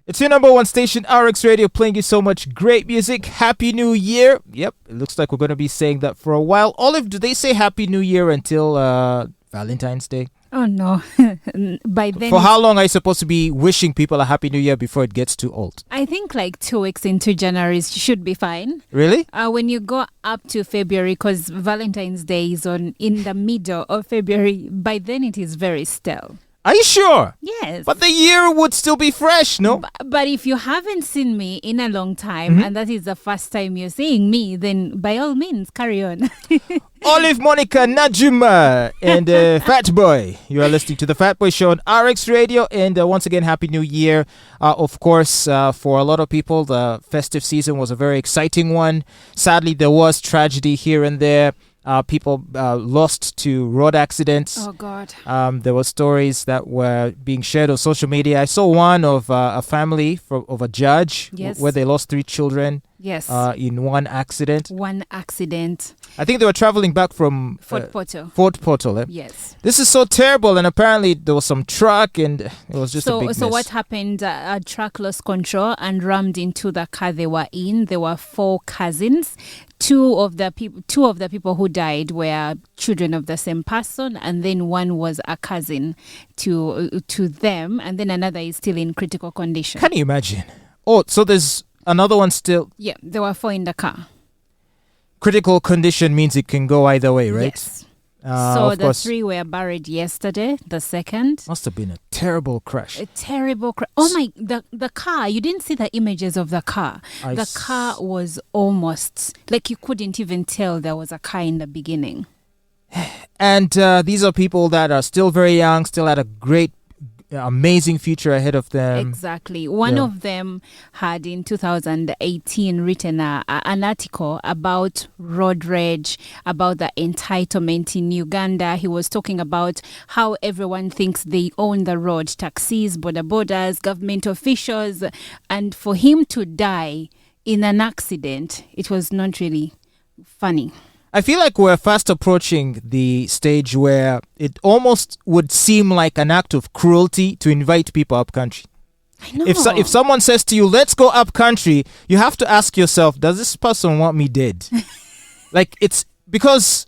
It's your number one station, RX Radio, playing you so much great music. Happy New Year. Yep, it looks like we're going to be saying that for a while. Olive, do they say Happy New Year until Valentine's Day? Oh, no. By then. For how long are you supposed to be wishing people a Happy New Year before it gets too old? I think like 2 weeks into January should be fine. Really? When you go up to February, because Valentine's Day is in the middle of February, by then it is very stale. Are you sure? Yes. But the year would still be fresh, no? But if you haven't seen me in a long time, and that is the first time you're seeing me, then by all means, carry on. Olive, Monica, Najuma, and Fatboy. You are listening to the Fatboy Show on RX Radio. And once again, Happy New Year. Of course, for a lot of people, the festive season was a very exciting one. Sadly, there was tragedy here and there. People lost to road accidents. Oh, God. There were stories that were being shared on social media. I saw one of a family of a judge where they lost 3 children. Yes. In one accident. One accident. I think they were traveling back from Fort Portal. Fort Portal. Yes. This is so terrible, and apparently there was some truck, and it was just a big mess. So what happened? A truck lost control and rammed into the car they were in. There were 4 cousins. Two of the people who died were children of the same person, and then one was a cousin to them, and then another is still in critical condition. Can you imagine? Oh, so there's another one still. Yeah, there were 4 in the car. Critical condition means it can go either way, right? Yes. So the 3 were buried yesterday. The second must have been a terrible crash. A terrible crash. Oh my! The car. You didn't see the images of the car. The car was almost like you couldn't even tell there was a car in the beginning. And these are people that are still very young, still had a great, amazing future ahead of them. Exactly. One of them had in 2018 written an article about road rage, about the entitlement in Uganda. He was talking about how everyone thinks they own the road, taxis, border borders, government officials. And for him to die in an accident, it was not really funny. I feel like we're fast approaching the stage where it almost would seem like an act of cruelty to invite people up country. I know. If someone says to you, let's go up country, you have to ask yourself, does this person want me dead? Like, it's because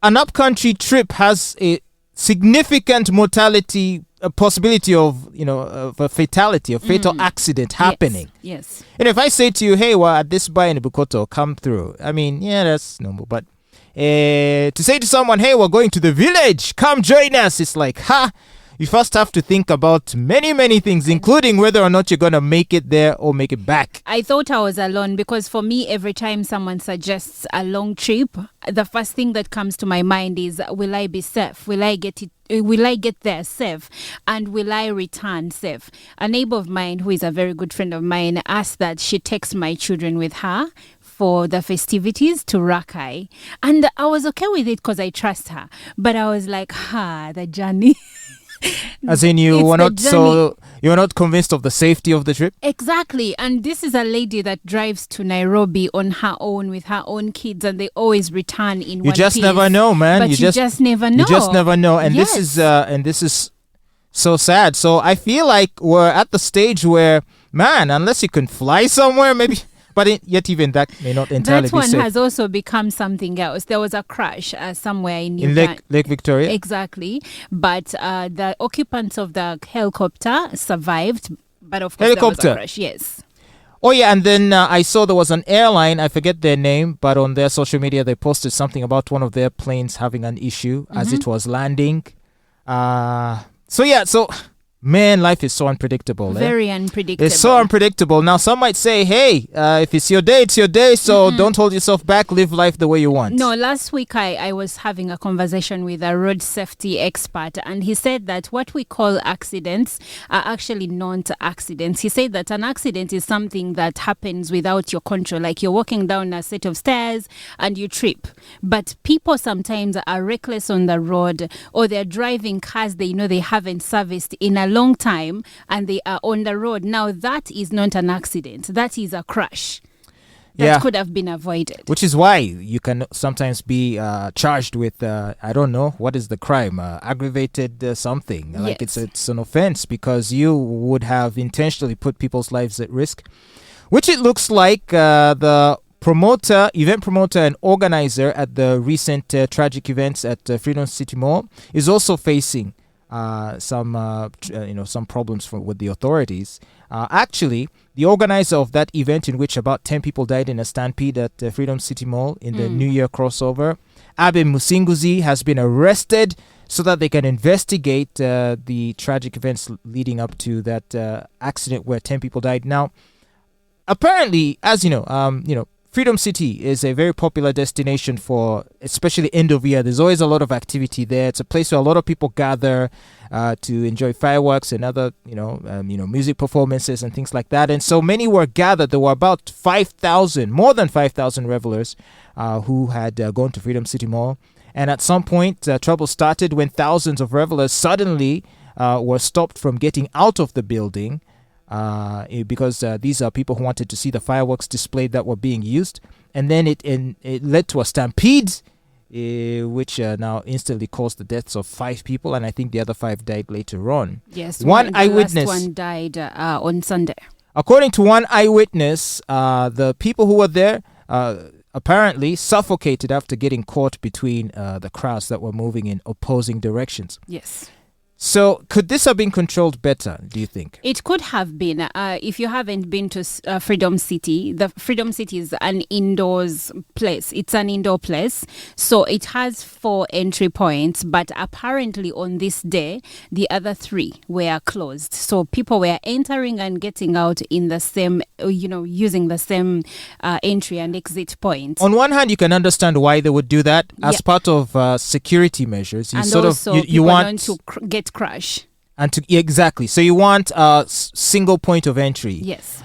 an up country trip has a significant mortality, a possibility of, of a fatality, a fatal accident happening. Yes. And if I say to you, hey, well, at this buy in Bukoto, come through. I mean, yeah, that's normal. But to say to someone, hey, we're going to the village, come join us. It's like, you first have to think about many, many things, including whether or not you're going to make it there or make it back. I thought I was alone because for me, every time someone suggests a long trip, the first thing that comes to my mind is, will I be safe? Will I get there safe? And will I return safe? A neighbor of mine, who is a very good friend of mine, asked that she takes my children with her for the festivities to Rakai. And I was okay with it because I trust her. But I was like, the journey. As in you're not convinced of the safety of the trip? Exactly. And this is a lady that drives to Nairobi on her own with her own kids, and they always return in one piece. You just never know, man. But you just never know. You just never know. And this is so sad. So I feel like we're at the stage where, man, unless you can fly somewhere, maybe. But yet even that may not entirely be safe. That one has also become something else. There was a crash somewhere in Uganda. Lake Victoria? Exactly. But the occupants of the helicopter survived. But of course there was a crash, yes. Oh yeah, and then I saw there was an airline, I forget their name, but on their social media they posted something about one of their planes having an issue as it was landing. Man, life is so unpredictable. Very unpredictable. It's so unpredictable. Now, some might say, hey, if it's your day, it's your day. So don't hold yourself back. Live life the way you want. No, last week I was having a conversation with a road safety expert. And he said that what we call accidents are actually not accidents. He said that an accident is something that happens without your control. Like you're walking down a set of stairs and you trip. But people sometimes are reckless on the road, or they're driving cars they know they haven't serviced in a long time and they are on the road. Now that is not an accident. That is a crash. that could have been avoided. Which is why you can sometimes be charged with, I don't know, what is the crime? Aggravated something. Like it's an offense because you would have intentionally put people's lives at risk. Which it looks like the event promoter and organizer at the recent tragic events at Freedom City Mall is also facing some problems with the authorities. Actually, the organizer of that event, in which about 10 people died in a stampede at Freedom City Mall in the New Year crossover, Abbey Musinguzi, has been arrested so that they can investigate the tragic events leading up to that accident where 10 people died. Now, apparently, as you know, Freedom City is a very popular destination for, especially end of year. There's always a lot of activity there. It's a place where a lot of people gather to enjoy fireworks and other, music performances and things like that. And so many were gathered. There were about more than 5,000 revelers who had gone to Freedom City Mall. And at some point, trouble started when thousands of revelers suddenly were stopped from getting out of the building. Because these are people who wanted to see the fireworks displayed that were being used. And then it led to a stampede, which now instantly caused the deaths of 5 people. And I think the other 5 died later on. Yes, one eyewitness. Last one died on Sunday. According to one eyewitness, the people who were there apparently suffocated after getting caught between the crowds that were moving in opposing directions. Yes. So could this have been controlled better, do you think? It could have been. If you haven't been to Freedom City, the Freedom City is an indoors place. It's an indoor place. So it has 4 entry points. But apparently on this day, the other 3 were closed. So people were entering and getting out in the same, using the same entry and exit point. On one hand, you can understand why they would do that as part of security measures. You want to get crash. And exactly. So you want a single point of entry. Yes.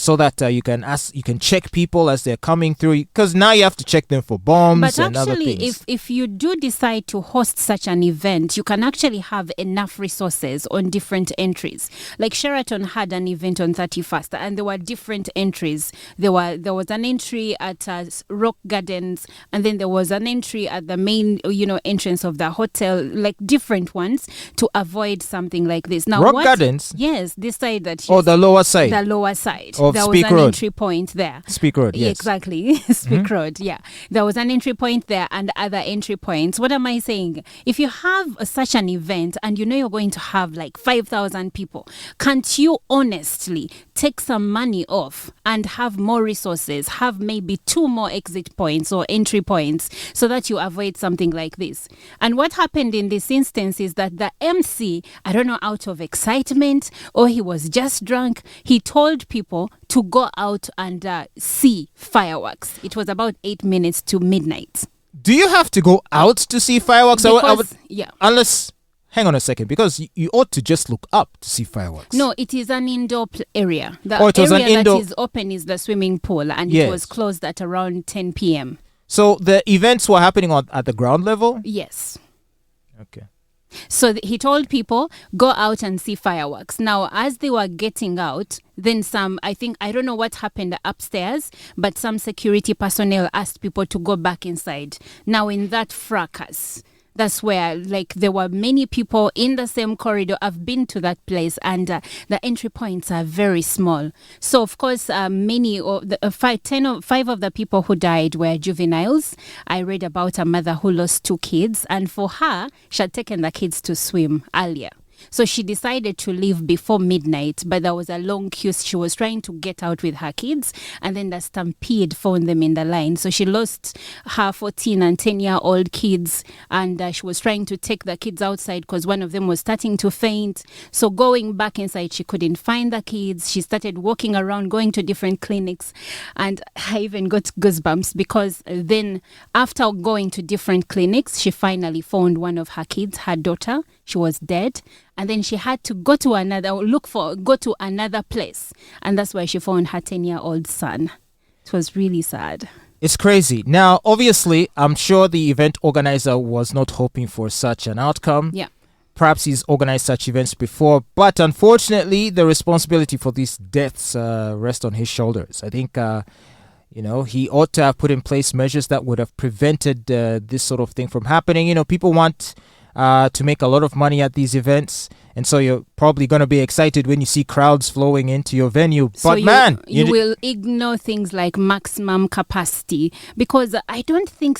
So that you can check people as they're coming through. Because now you have to check them for bombs and other things. But actually, if you do decide to host such an event, you can actually have enough resources on different entries. Like Sheraton had an event on 31st, and there were different entries. There was an entry at Rock Gardens, and then there was an entry at the main, entrance of the hotel, like different ones to avoid something like this. Now, Rock Gardens? Yes, this side that. The lower side. The lower side. Of there Speak was an Road. Entry point there. Speak Road, yes. Exactly. Speak Road, yeah. There was an entry point there and other entry points. What am I saying? If you have such an event and you're going to have like 5,000 people, can't you honestly take some money off and have more resources, have maybe 2 more exit points or entry points so that you avoid something like this? And what happened in this instance is that the MC, I don't know, out of excitement or he was just drunk, he told people to go out and see fireworks. It was about 8 minutes to midnight. Do you have to go out to see fireworks? Yeah. Unless, hang on a second, because you ought to just look up to see fireworks. No, it is an indoor area. The area that is open is the swimming pool, and it was closed at around 10 p.m. So the events were happening at the ground level? Yes. Okay. So he told people, go out and see fireworks. Now, as they were getting out, then I don't know what happened upstairs, but some security personnel asked people to go back inside. Now, in that fracas, that's where, there were many people in the same corridor. I've been to that place, and the entry points are very small. So, of course, many of the 5 of the people who died were juveniles. I read about a mother who lost 2 kids, and for her, she had taken the kids to swim earlier. So she decided to leave before midnight, but there was a long queue. She was trying to get out with her kids, and then the stampede found them in the line. So she lost her 14 and 10-year-old kids, and she was trying to take the kids outside because one of them was starting to faint. So going back inside, she couldn't find the kids. She started walking around, going to different clinics, and I even got goosebumps because then after going to different clinics, she finally found one of her kids, her daughter. She was dead. And then she had to go to another place. And that's where she found her 10-year-old son. It was really sad. It's crazy. Now, obviously, I'm sure the event organizer was not hoping for such an outcome. Yeah. Perhaps he's organized such events before. But unfortunately, the responsibility for these deaths rests on his shoulders. I think, He ought to have put in place measures that would have prevented this sort of thing from happening. People want to make a lot of money at these events, and so you're probably going to be excited when you see crowds flowing into your venue. So But you will ignore things like maximum capacity, because I don't think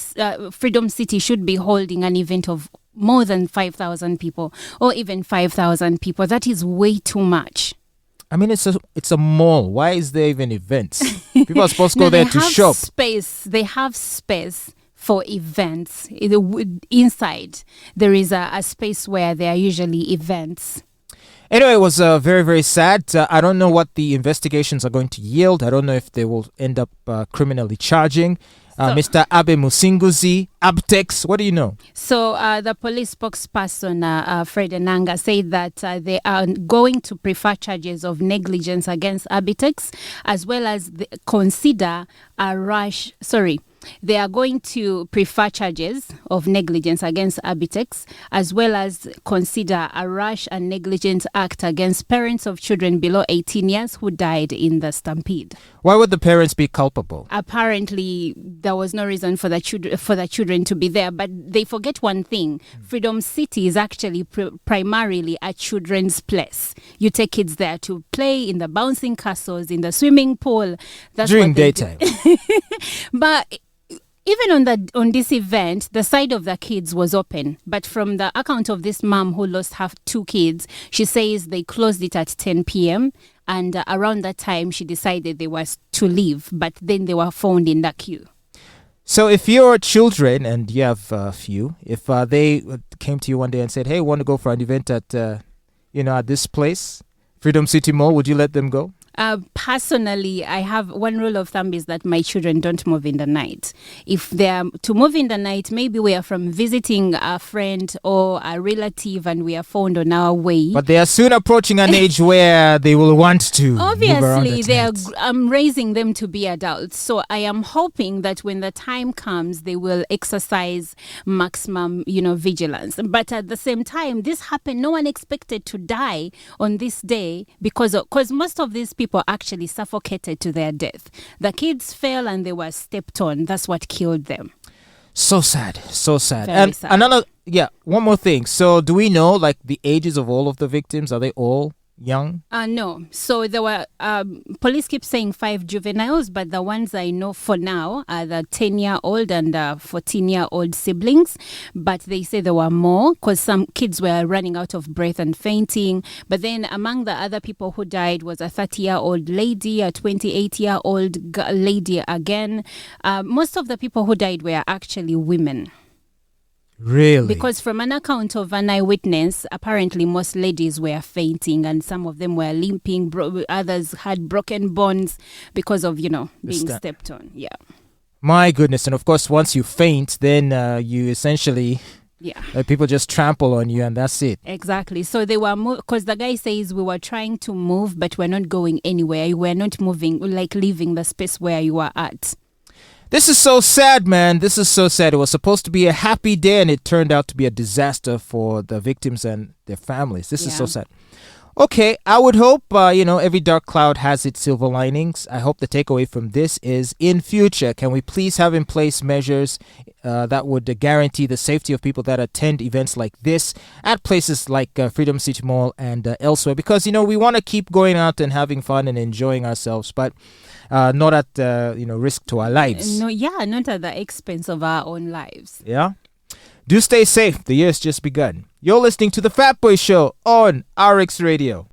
Freedom City should be holding an event of more than 5,000 people or even 5,000 people. That is way too much. I mean, it's a mall. Why is there even events? People are supposed to go there to shop. They have space for events. Inside, there is a space where there are usually events. Anyway, it was very, very sad. I don't know what the investigations are going to yield. I don't know if they will end up criminally charging Mr. Abbey Musinguzi, Abtex. What do you know? So the police spokesperson, Fred Enanga, said that they are going to prefer charges of negligence against Abtex, as well as consider a rash. They are going to prefer charges of negligence against Abtex, as well as consider a rash and negligent act against parents of children below 18 years who died in the stampede. Why would the parents be culpable? Apparently, there was no reason for the children to be there, but they forget one thing. Freedom City is actually primarily a children's place. You take kids there to play in the bouncing castles, in the swimming pool. That's during daytime. But even on this event, the side of the kids was open. But from the account of this mom who lost her 2 kids, she says they closed it at 10 p.m. And around that time, she decided they was to leave. But then they were found in the queue. So if your children, and you have a few, if they came to you one day and said, hey, want to go for an event at, at this place, Freedom City Mall, would you let them go? Personally, I have one rule of thumb is that my children don't move in the night. If they are to move in the night, maybe we are from visiting a friend or a relative and we are found on our way. But they are soon approaching an age where they will want to. Obviously, I'm raising them to be adults. So I am hoping that when the time comes, they will exercise maximum, vigilance. But at the same time, this happened. No one expected to die on this day because most of these people actually suffocated to their death. The kids fell and they were stepped on. That's what killed them. So sad. Very sad. One more thing. So do we know the ages of all of the victims? Are they all young? No. So there were, police keep saying 5 juveniles, but the ones I know for now are the 10-year-old and 14-year-old siblings. But they say there were more because some kids were running out of breath and fainting. But then among the other people who died was a 30-year-old lady, a 28-year-old lady again. Most of the people who died were actually women. Really? Because from an account of an eyewitness, apparently most ladies were fainting and some of them were limping. Others had broken bones because of, being stepped on. Yeah. My goodness. And of course, once you faint, then you essentially... people just trample on you and that's it. Exactly. So they were because the guy says we were trying to move, but we're not going anywhere. You were not moving, leaving the space where you were at. This is so sad, man. This is so sad. It was supposed to be a happy day and it turned out to be a disaster for the victims and their families. This is so sad. Okay, I would hope, every dark cloud has its silver linings. I hope the takeaway from this is, in future, can we please have in place measures that would guarantee the safety of people that attend events like this at places like Freedom City Mall and elsewhere? Because, we want to keep going out and having fun and enjoying ourselves, but not at, risk to our lives. Not at the expense of our own lives. Yeah. Do stay safe. The year's just begun. You're listening to The Fatboy Show on RX Radio.